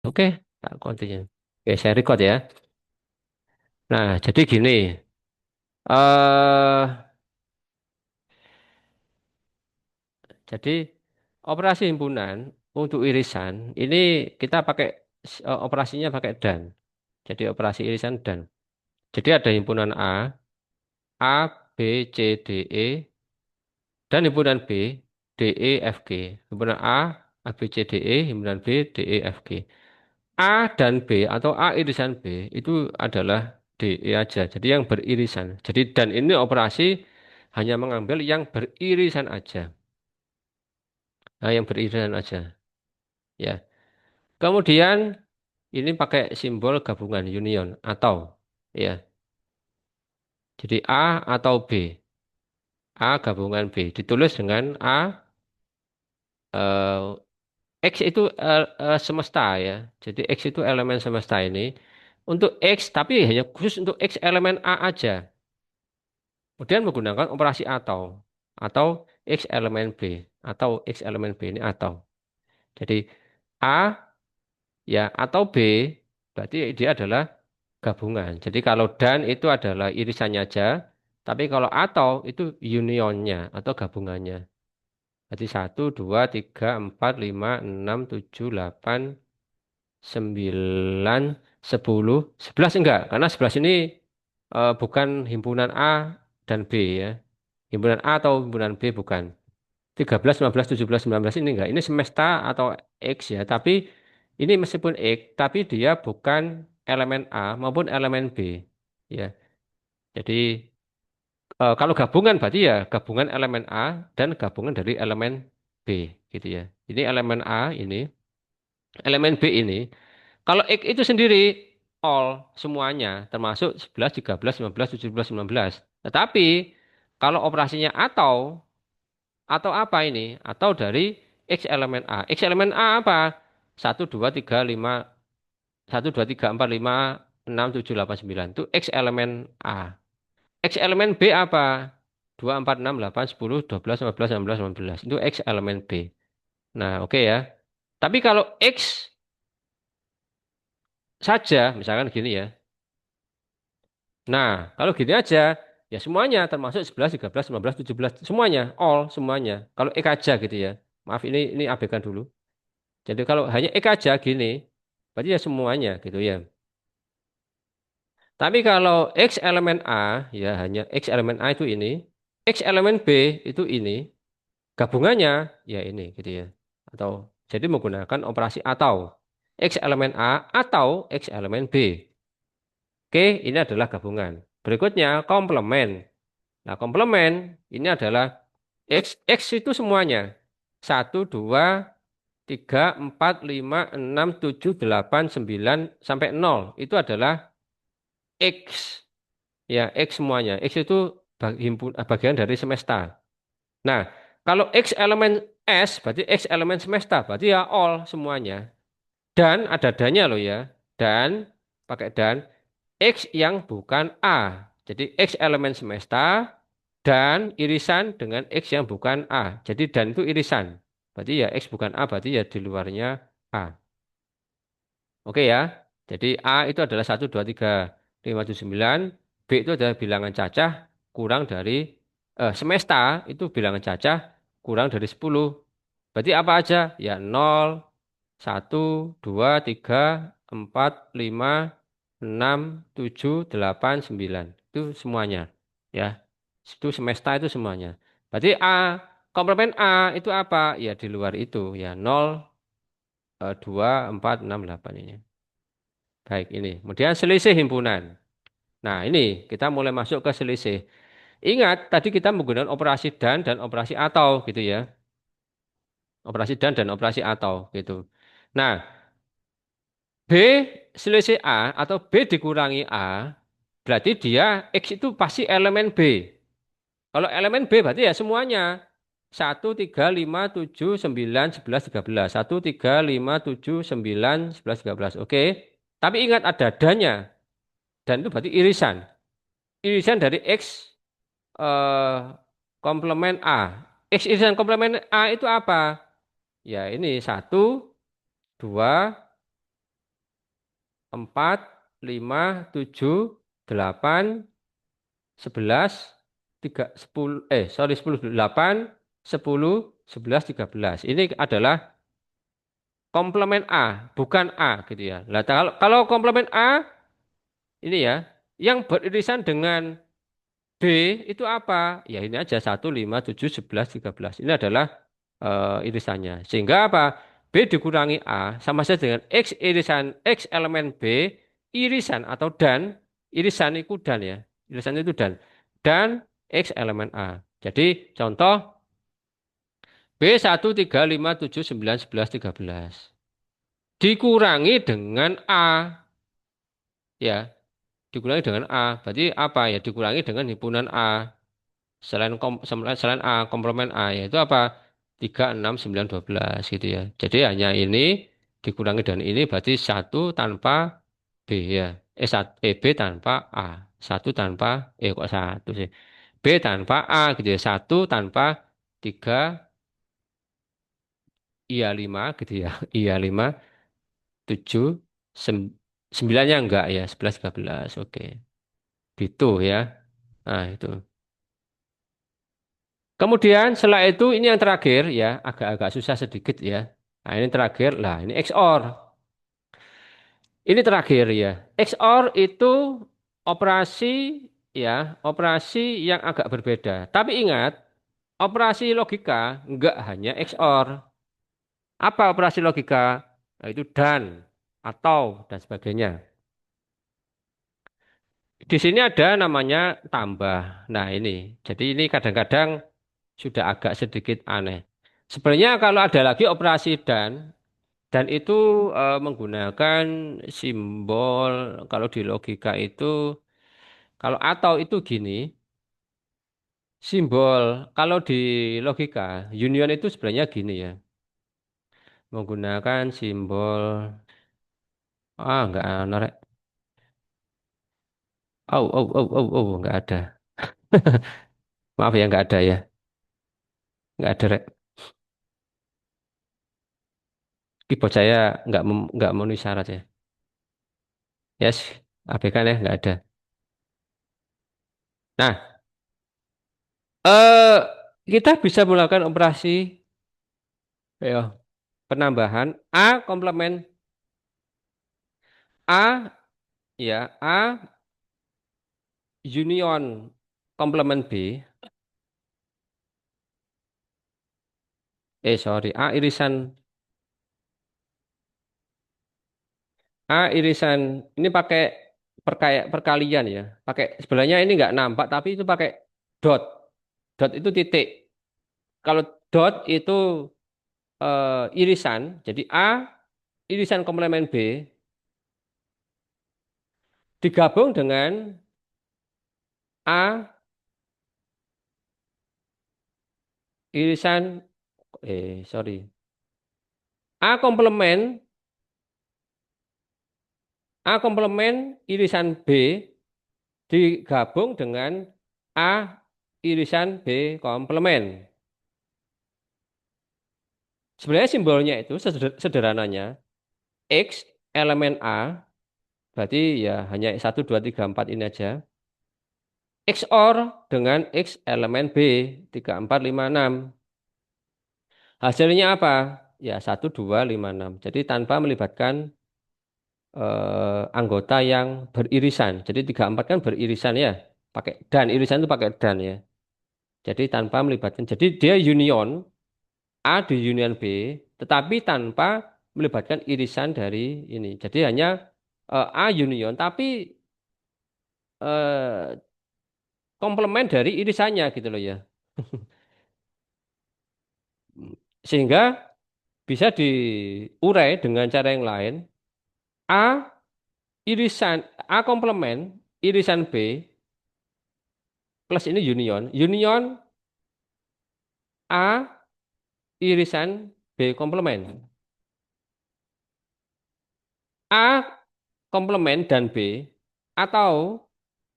Oke, tak continue. Oke, saya record ya. Nah, jadi gini. eh jadi operasi himpunan untuk irisan ini kita pakai operasinya pakai dan. Jadi operasi irisan dan. Jadi ada himpunan A, B, C, D, E, dan himpunan B, D, E, F, G. Himpunan A, B, C, D, E, himpunan B, D, E, F, G. A dan B atau A irisan B itu adalah D, E aja. Jadi yang beririsan. Jadi dan ini operasi hanya mengambil yang beririsan aja. Nah, yang beririsan aja. Ya. Kemudian ini pakai simbol gabungan union atau ya. Jadi A atau B. A gabungan B. Ditulis dengan X itu semesta ya. Jadi X itu elemen semesta ini. Untuk X tapi hanya khusus untuk X elemen A aja. Kemudian menggunakan operasi atau X elemen B atau X elemen B ini atau. Jadi A ya atau B berarti dia adalah gabungan. Jadi kalau dan itu adalah irisannya aja, tapi kalau atau itu unionnya atau gabungannya. Berarti satu, 2, 3, 4, 5, 6, 7, 8, 9, 10, 11 enggak, karena 11 ini bukan himpunan A dan B ya. Himpunan A atau himpunan B bukan. 13, 15, 17, 19 ini enggak. Ini semesta atau X ya, tapi ini meskipun X, tapi dia bukan elemen A maupun elemen B. Ya, jadi kalau gabungan berarti ya gabungan elemen A dan gabungan dari elemen B gitu ya. Ini elemen A ini, elemen B ini. Kalau X itu sendiri all semuanya termasuk 11, 13, 15, 17, 19. Tetapi kalau operasinya atau apa ini? Atau dari X elemen A. X elemen A apa? 1, 2, 3, 5, 1, 2, 3, 4, 5, 6, 7, 8, 9. Itu X elemen A. X elemen B apa? 2, 4, 6, 8, 10, 12, 15, 16, 18. Itu X elemen B. Nah, oke ya. Tapi kalau X saja, misalkan gini ya. Nah, kalau gini aja, ya semuanya termasuk 11, 13, 15, 17, semuanya, all semuanya. Kalau X aja gitu ya. Maaf ini abaikan dulu. Jadi kalau hanya X aja gini, berarti ya semuanya gitu ya. Tapi kalau X elemen A, ya hanya X elemen A itu ini, X elemen B itu ini, gabungannya ya ini gitu ya. Atau jadi menggunakan operasi atau X elemen A atau X elemen B. Oke, ini adalah gabungan. Berikutnya komplement. Nah, komplement ini adalah X itu semuanya. Satu, 2, 3, 4, 5, 6, 7, 8, 9, sampai 0. Itu adalah X. Ya, X semuanya. X itu bagian dari semesta. Nah, kalau X elemen S, berarti X elemen semesta. Berarti ya all semuanya. Dan ada dannya loh ya. Dan, pakai dan. X yang bukan A. Jadi X elemen semesta dan irisan dengan X yang bukan A. Jadi dan itu irisan. Berarti ya X bukan A, berarti ya di luarnya A. Oke ya. Jadi A itu adalah 1, 2, 3, 5, 7, 9. B itu adalah bilangan cacah kurang dari semesta itu bilangan cacah kurang dari 10. Berarti apa aja? Ya 0, 1, 2, 3, 4, 5, 6, 7, 8, 9. Itu semuanya. Ya. Itu semesta itu semuanya. Berarti komplemen A itu apa? Ya di luar itu. Ya 0, 2, 4, 6, 8 ini. Baik ini. Kemudian selisih himpunan. Nah ini kita mulai masuk ke selisih. Ingat tadi kita menggunakan operasi dan operasi atau gitu ya. Operasi dan operasi atau gitu. Nah, B selisih A atau B dikurangi A, berarti dia X itu pasti elemen B. Kalau elemen B berarti ya semuanya. 1, 3, 5, 7, 9, 11, 13. 1, 3, 5, 7, 9, 11, 13. Oke. Tapi ingat ada dannya. Dan itu berarti irisan. Irisan dari X eh, komplement A. X irisan komplement A itu apa? Ya ini 1, 2, 4, 5, 7, 8, 11, 3, 10, sorry 10, 8, 10, 11, 13. Ini adalah komplement A, bukan A gitu ya. Nah, kalau komplement A ini ya, yang beririsan dengan B itu apa? Ya ini aja 1, 5, 7, 11, 13. Ini adalah irisannya. Sehingga apa? B dikurangi A sama saja dengan X irisan X elemen B irisan atau dan irisan itu dan ya. Irisan itu dan X elemen A. Jadi contoh B 1, 3, 5, 7, 9, 11, 13. Dikurangi dengan A. Ya, dikurangi dengan A. Berarti apa ya? Dikurangi dengan himpunan A. Selain A, komplement A yaitu apa? 3, 6, 9, 12 gitu ya. Jadi hanya ini dikurangi dengan ini berarti satu tanpa B ya. B tanpa A. Satu tanpa, kok satu sih. B tanpa A gitu ya. Satu tanpa 3, iya 5 gitu ya. Iya 5, 7, 9-nya enggak ya. 11, 13. Oke. Gitu ya. Nah itu. Kemudian setelah itu ini yang terakhir ya, agak-agak susah sedikit ya. Nah ini terakhir, lah ini XOR. Ini terakhir ya. XOR itu operasi ya, operasi yang agak berbeda. Tapi ingat, operasi logika enggak hanya XOR. Apa operasi logika? Nah, itu dan, atau, dan sebagainya. Di sini ada namanya tambah. Nah ini, jadi ini kadang-kadang sudah agak sedikit aneh. Sebenarnya kalau ada lagi operasi dan itu menggunakan simbol kalau di logika itu kalau atau itu gini, simbol kalau di logika union itu sebenarnya gini ya, menggunakan simbol enggak norek. Enggak ada. Maaf ya enggak ada ya. Enggak ada rek. Keyboard saya enggak memenuhi syarat ya. Yes, abaikan ya enggak ada. Nah, eh kita bisa melakukan operasi ya, penambahan A komplement A ya A union komplement B sorry A irisan ini pakai perkalian ya pakai sebenarnya ini nggak nampak tapi itu pakai dot dot itu titik kalau dot itu irisan jadi A irisan komplement B digabung dengan A irisan sorry A komplement A komplement irisan B digabung dengan A irisan B komplement. Sebenarnya simbolnya itu sederhananya X elemen A, berarti ya hanya 1, 2, 3, 4 ini aja. XOR dengan X elemen B, 3, 4, 5, 6. Hasilnya apa? Ya 1, 2, 5, 6. Jadi tanpa melibatkan anggota yang beririsan. Jadi 3, 4 kan beririsan ya. Pakai dan, irisan itu pakai dan ya. Jadi tanpa melibatkan. Jadi dia union, A di union B, tetapi tanpa melibatkan irisan dari ini. Jadi hanya A union, tapi eh, komplement dari irisannya gitu loh ya. Sehingga bisa diurai dengan cara yang lain. A irisan A komplement irisan B plus ini union. Union A irisan B komplement. A komplement dan B atau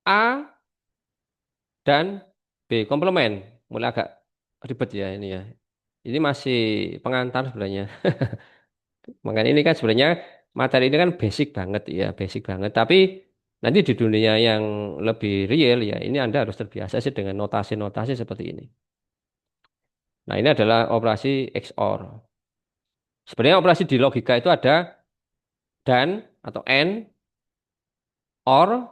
A dan B komplement. Mulai agak ribet ya ini ya. Ini masih pengantar sebenarnya. Makanya ini kan sebenarnya materi ini kan basic banget ya, basic banget. Tapi nanti di dunia yang lebih real ya, ini Anda harus terbiasa sih dengan notasi-notasi seperti ini. Nah, ini adalah operasi XOR. Sebenarnya operasi di logika itu ada dan atau and, or,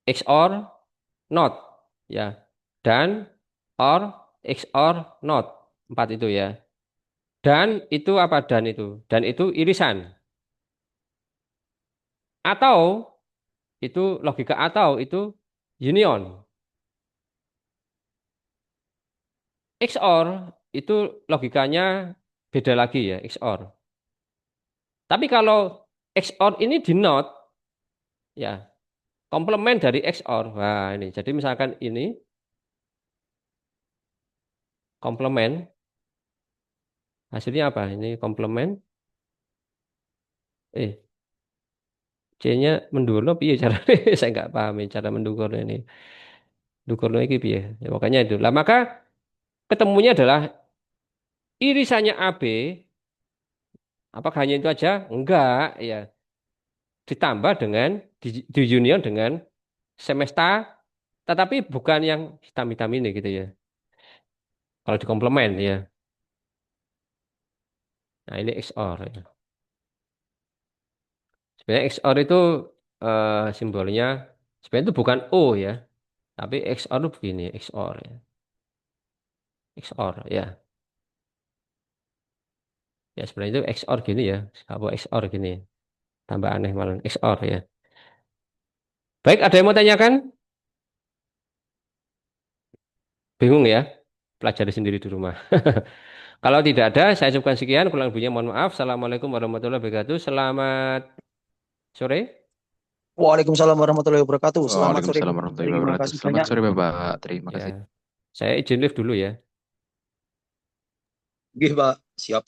XOR, not. Ya, dan, or, XOR, not. Empat itu ya. Dan itu apa dan itu? Dan itu irisan. Atau itu logika atau itu union. XOR itu logikanya beda lagi ya, XOR. Tapi kalau XOR ini di not, ya komplement dari XOR. Wah ini, jadi misalkan ini komplement, hasilnya apa? Ini komplement, eh C-nya mendurno piye cara saya nggak paham ya cara mendukur ini. Dukurno iki piye? Ya, pokoknya itu. Lah maka ketemunya adalah irisannya AB, apakah hanya itu aja? Enggak, ya. Ditambah dengan di union dengan semesta, tetapi bukan yang hitam-hitam ini gitu ya. Kalau di komplement ya. Nah ini XOR ya. Sebenarnya XOR itu simbolnya sebenarnya itu bukan O ya, tapi XOR itu begini, XOR ya. XOR ya. Ya sebenarnya itu XOR gini ya. Kalau XOR gini, tambah aneh malah XOR ya. Baik, ada yang mau tanyakan? Bingung ya? Pelajari sendiri di rumah. Kalau tidak ada, saya cukupkan sekian. Kurang lebihnya mohon maaf. Assalamualaikum warahmatullahi wabarakatuh. Selamat sore. Waalaikumsalam warahmatullahi wabarakatuh. Selamat sore Waalaikumsalam Bang warahmatullahi Terima wabarakatuh. kasih Selamat banyak. sore Bapak. Terima Ya, kasih. saya izin live dulu ya. Oke, Pak. Siap.